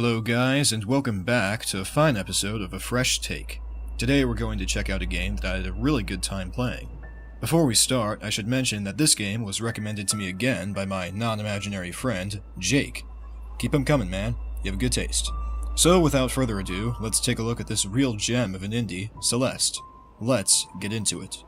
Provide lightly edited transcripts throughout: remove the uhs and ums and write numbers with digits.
Hello guys, and welcome back to a fine episode of A Fresh Take. Today we're going to check out a game that I had a really good time playing. Before we start, I should mention that this game was recommended to me again by my non-imaginary friend, Jake. Keep 'em coming, man. You have a good taste. So without further ado, let's take a look at this real gem of an indie, Celeste. Let's get into it.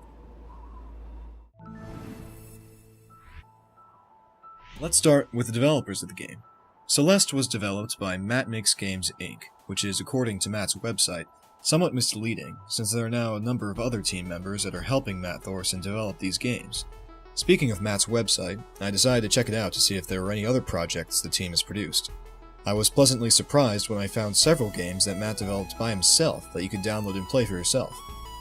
Let's start with the developers of the game. Celeste was developed by Matt Makes Games Inc., which is, according to Matt's website, somewhat misleading, since there are now a number of other team members that are helping Matt Thorson develop these games. Speaking of Matt's website, I decided to check it out to see if there were any other projects the team has produced. I was pleasantly surprised when I found several games that Matt developed by himself that you could download and play for yourself.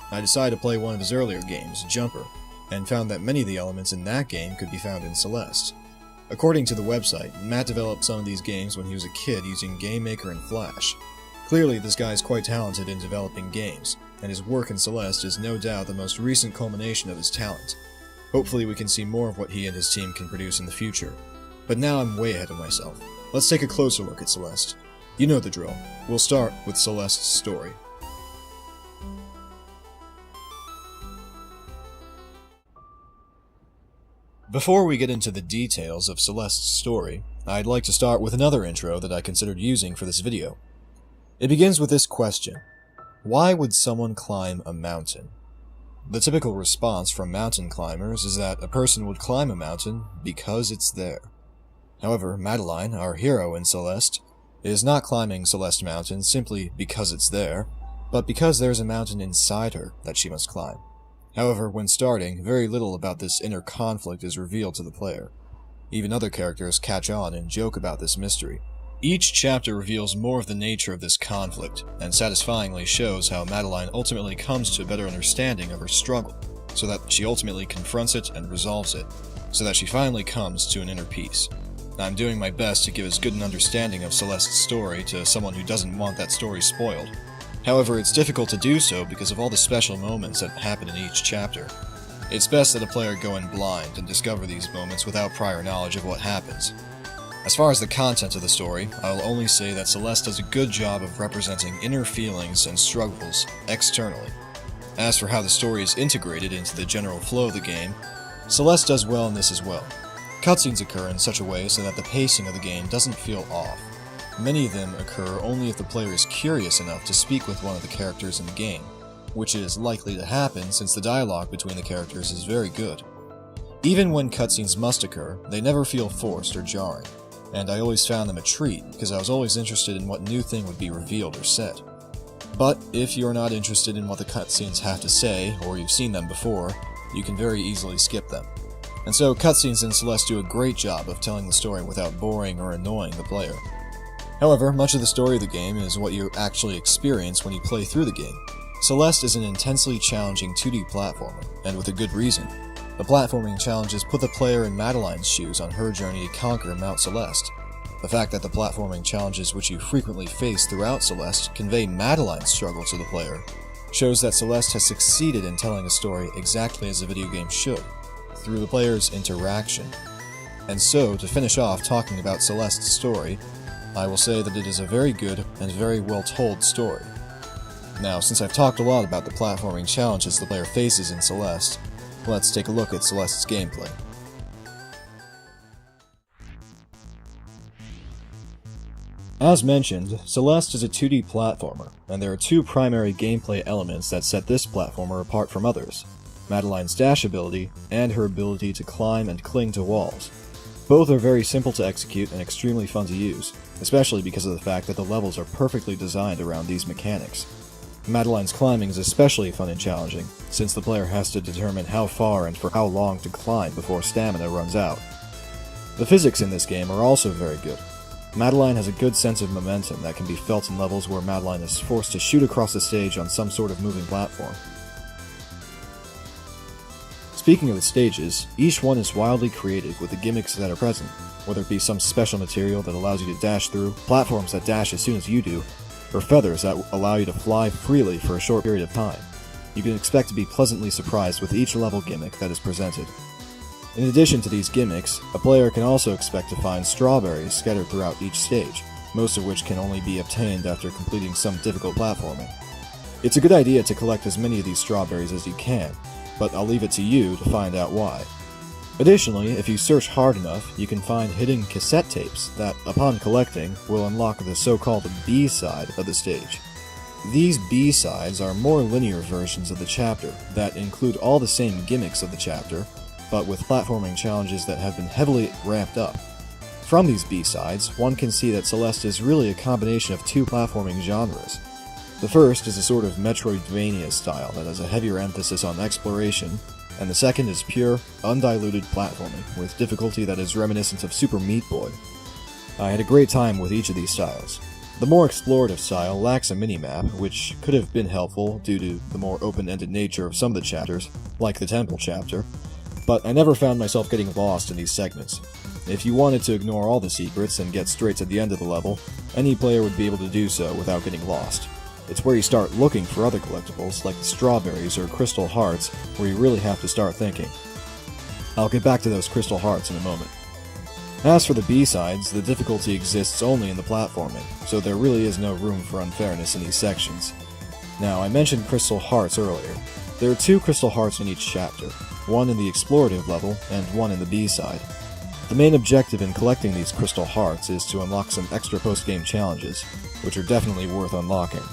I decided to play one of his earlier games, Jumper, and found that many of the elements in that game could be found in Celeste. According to the website, Matt developed some of these games when he was a kid using Game Maker and Flash. Clearly, this guy is quite talented in developing games, and his work in Celeste is no doubt the most recent culmination of his talent. Hopefully we can see more of what he and his team can produce in the future. But now I'm way ahead of myself. Let's take a closer look at Celeste. You know the drill. We'll start with Celeste's story. Before we get into the details of Celeste's story, I'd like to start with another intro that I considered using for this video. It begins with this question: why would someone climb a mountain? The typical response from mountain climbers is that a person would climb a mountain because it's there. However, Madeline, our hero in Celeste, is not climbing Celeste Mountain simply because it's there, but because there's a mountain inside her that she must climb. However, when starting, very little about this inner conflict is revealed to the player. Even other characters catch on and joke about this mystery. Each chapter reveals more of the nature of this conflict, and satisfyingly shows how Madeline ultimately comes to a better understanding of her struggle, so that she ultimately confronts it and resolves it, so that she finally comes to an inner peace. I'm doing my best to give as good an understanding of Celeste's story to someone who doesn't want that story spoiled. However, it's difficult to do so because of all the special moments that happen in each chapter. It's best that a player go in blind and discover these moments without prior knowledge of what happens. As far as the content of the story, I'll only say that Celeste does a good job of representing inner feelings and struggles externally. As for how the story is integrated into the general flow of the game, Celeste does well in this as well. Cutscenes occur in such a way so that the pacing of the game doesn't feel off. Many of them occur only if the player is curious enough to speak with one of the characters in the game, which is likely to happen since the dialogue between the characters is very good. Even when cutscenes must occur, they never feel forced or jarring, and I always found them a treat because I was always interested in what new thing would be revealed or said. But if you're not interested in what the cutscenes have to say, or you've seen them before, you can very easily skip them. And so cutscenes in Celeste do a great job of telling the story without boring or annoying the player. However, much of the story of the game is what you actually experience when you play through the game. Celeste is an intensely challenging 2D platformer, and with a good reason. The platforming challenges put the player in Madeline's shoes on her journey to conquer Mount Celeste. The fact that the platforming challenges which you frequently face throughout Celeste convey Madeline's struggle to the player shows that Celeste has succeeded in telling a story exactly as a video game should, through the player's interaction. And so, to finish off talking about Celeste's story, I will say that it is a very good and very well told story. Now, since I've talked a lot about the platforming challenges the player faces in Celeste, let's take a look at Celeste's gameplay. As mentioned, Celeste is a 2D platformer, and there are two primary gameplay elements that set this platformer apart from others: Madeline's dash ability and her ability to climb and cling to walls. Both are very simple to execute and extremely fun to use, especially because of the fact that the levels are perfectly designed around these mechanics. Madeline's climbing is especially fun and challenging, since the player has to determine how far and for how long to climb before stamina runs out. The physics in this game are also very good. Madeline has a good sense of momentum that can be felt in levels where Madeline is forced to shoot across the stage on some sort of moving platform. Speaking of the stages, each one is wildly creative with the gimmicks that are present, whether it be some special material that allows you to dash through, platforms that dash as soon as you do, or feathers that allow you to fly freely for a short period of time. You can expect to be pleasantly surprised with each level gimmick that is presented. In addition to these gimmicks, a player can also expect to find strawberries scattered throughout each stage, most of which can only be obtained after completing some difficult platforming. It's a good idea to collect as many of these strawberries as you can, but I'll leave it to you to find out why. Additionally, if you search hard enough, you can find hidden cassette tapes that, upon collecting, will unlock the so-called B-side of the stage. These B-sides are more linear versions of the chapter that include all the same gimmicks of the chapter, but with platforming challenges that have been heavily ramped up. From these B-sides, one can see that Celeste is really a combination of two platforming genres. The first is a sort of Metroidvania style that has a heavier emphasis on exploration, and the second is pure, undiluted platforming, with difficulty that is reminiscent of Super Meat Boy. I had a great time with each of these styles. The more explorative style lacks a minimap, which could have been helpful due to the more open-ended nature of some of the chapters, like the Temple chapter, but I never found myself getting lost in these segments. If you wanted to ignore all the secrets and get straight to the end of the level, any player would be able to do so without getting lost. It's where you start looking for other collectibles, like the strawberries or crystal hearts, where you really have to start thinking. I'll get back to those crystal hearts in a moment. As for the B-sides, the difficulty exists only in the platforming, so there really is no room for unfairness in these sections. Now, I mentioned crystal hearts earlier. There are 2 crystal hearts in each chapter, one in the explorative level and one in the B-side. The main objective in collecting these crystal hearts is to unlock some extra post-game challenges, which are definitely worth unlocking.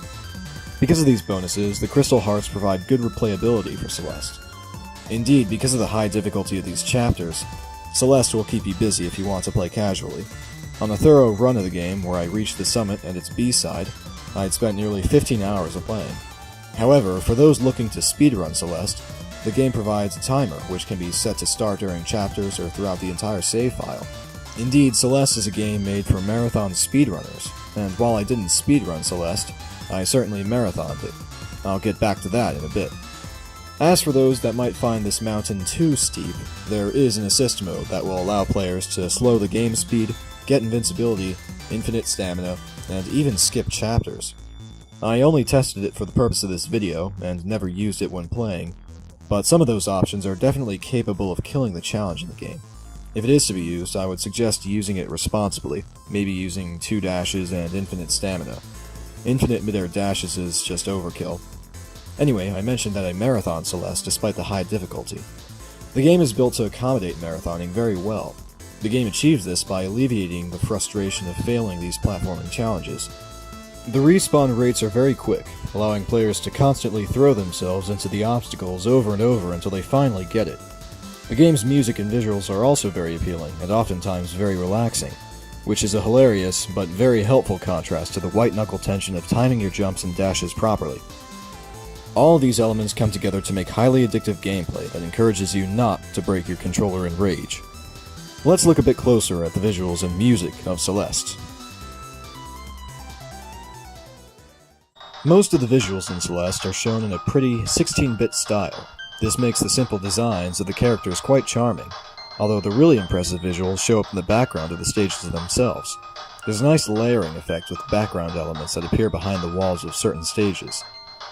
Because of these bonuses, the crystal hearts provide good replayability for Celeste. Indeed, because of the high difficulty of these chapters, Celeste will keep you busy if you want to play casually. On a thorough run of the game, where I reached the summit and its B-side, I had spent nearly 15 hours of playing. However, for those looking to speedrun Celeste, the game provides a timer which can be set to start during chapters or throughout the entire save file. Indeed, Celeste is a game made for marathon speedrunners, and while I didn't speedrun Celeste, I certainly marathoned it. I'll get back to that in a bit. As for those that might find this mountain too steep, there is an assist mode that will allow players to slow the game speed, get invincibility, infinite stamina, and even skip chapters. I only tested it for the purpose of this video, and never used it when playing, but some of those options are definitely capable of killing the challenge in the game. If it is to be used, I would suggest using it responsibly, maybe using 2 dashes and infinite stamina. Infinite midair dashes is just overkill. Anyway, I mentioned that I marathon Celeste despite the high difficulty. The game is built to accommodate marathoning very well. The game achieves this by alleviating the frustration of failing these platforming challenges. The respawn rates are very quick, allowing players to constantly throw themselves into the obstacles over and over until they finally get it. The game's music and visuals are also very appealing, and oftentimes very relaxing, which is a hilarious but very helpful contrast to the white-knuckle tension of timing your jumps and dashes properly. All of these elements come together to make highly addictive gameplay that encourages you not to break your controller in rage. Let's look a bit closer at the visuals and music of Celeste. Most of the visuals in Celeste are shown in a pretty 16-bit style. This makes the simple designs of the characters quite charming, although the really impressive visuals show up in the background of the stages themselves. There's a nice layering effect with background elements that appear behind the walls of certain stages.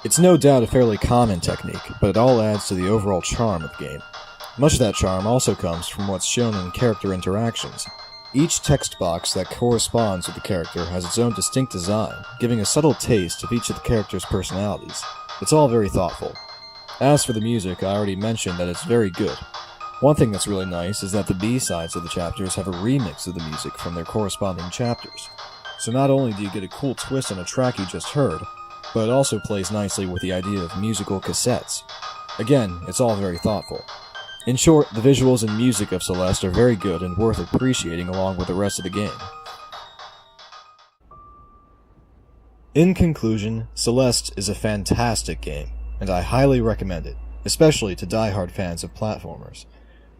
It's no doubt a fairly common technique, but it all adds to the overall charm of the game. Much of that charm also comes from what's shown in character interactions. Each text box that corresponds with the character has its own distinct design, giving a subtle taste of each of the characters' personalities. It's all very thoughtful. As for the music, I already mentioned that it's very good. One thing that's really nice is that the B-sides of the chapters have a remix of the music from their corresponding chapters. So not only do you get a cool twist on a track you just heard, but it also plays nicely with the idea of musical cassettes. Again, it's all very thoughtful. In short, the visuals and music of Celeste are very good and worth appreciating along with the rest of the game. In conclusion, Celeste is a fantastic game, and I highly recommend it, especially to die-hard fans of platformers.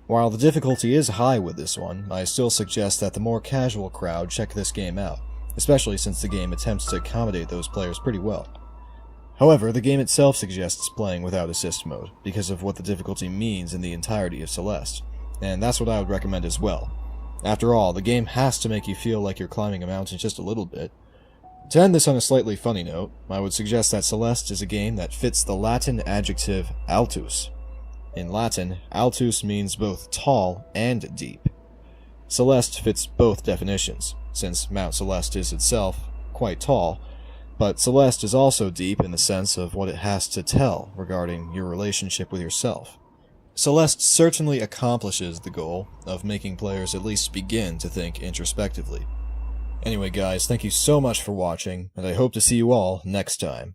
While the difficulty is high with this one, I still suggest that the more casual crowd check this game out, especially since the game attempts to accommodate those players pretty well. However, the game itself suggests playing without assist mode, because of what the difficulty means in the entirety of Celeste, and that's what I would recommend as well. After all, the game has to make you feel like you're climbing a mountain just a little bit. To end this on a slightly funny note, I would suggest that Celeste is a game that fits the Latin adjective altus. In Latin, altus means both tall and deep. Celeste fits both definitions, since Mount Celeste is itself quite tall, but Celeste is also deep in the sense of what it has to tell regarding your relationship with yourself. Celeste certainly accomplishes the goal of making players at least begin to think introspectively. Anyway guys, thank you so much for watching, and I hope to see you all next time.